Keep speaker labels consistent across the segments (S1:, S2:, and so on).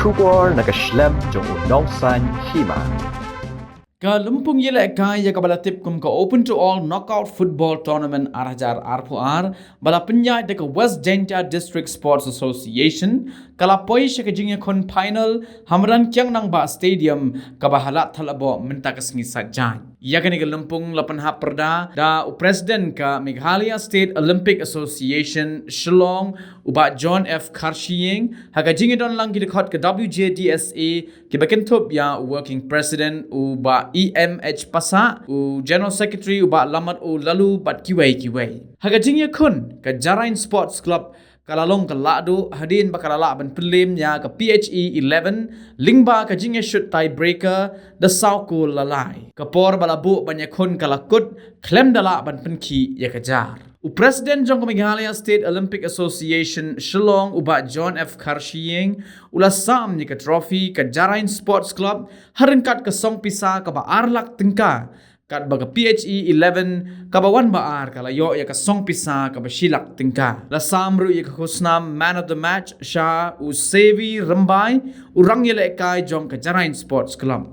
S1: Shubor nakaslem jong unongsan Hima.
S2: Ka lumpung yela kai ya kabala tip kum ka open to all knockout football tournament arajar arpuar bala penyai de ka West Jenta District Sports Association kala poi she ka jingya kon final hamran kyang nang ba stadium ka bahala thalabo minta ka sngi sajai ya ka ni ka lumpung lapan ha perda da president ka Meghalaya State Olympic Association Shillong uba John F Karshiying ha ka jingya don lang ki khot ka WJDSA ki bakentop ya working president uba EMH Pasa u General Secretary uba Lamat u Lalu bat kiwai. Haga jingya kun ka Jaraiñ Sports Club kalalong ka Lahduh hadin bakalala ban prelim ya ka PHE 11 lingba ka jingya shoot tiebreaker da sauko lalai. Kapor balabu banya kun kalakut klem dala ban penki ya kajar. U President Jong Meghalaya State Olympic Association Shillong uba John F Karshiying ula sam ni ka trophy ka Jaraiñ Sports Club harin kat ka song pisa ka ba arlak tingka kat baga PHE 11 ka ba wan ba ar kala yo ya ka song pisa ka ba shilak tingka la samru ya ka khusnam man of the match sha u sevi rambai u rangyele kai jong ka Jaraiñ Sports Club.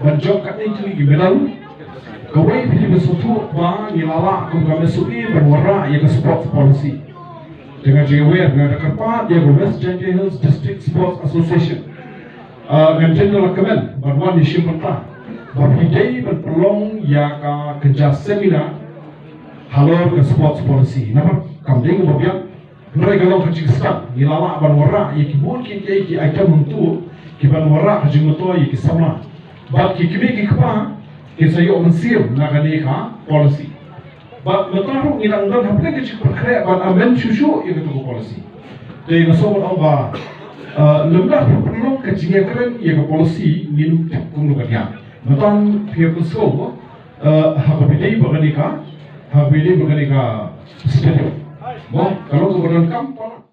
S3: Banjok kat ni kini gimana? Kawai pilih besutu bang nilala kum kami suki berwarna ya ke sports policy. Dengan jawab dengan kerpat ya ke West Jenta Hills District Sports Association. Dengan general kemen berwarna di Shimpenta. Berhidai berpelong ya ke kerja seminar halor ke sports policy. Nampak kami dengan bagian mereka long kerja sekat nilala berwarna ya kibun ki item untuk kiban warna kerja motor ya ke sama. But kikimi kikpa kisayo mensir naganeka policy. But mataru inangdan hapne kicik perkaya but amen shushu itu policy. Jadi nasobat Allah lemdah perlu keciknya keren ya policy nin kumlukannya. Matan pihak usul habidai baganeka stadium. Bon kalau kemudian kampung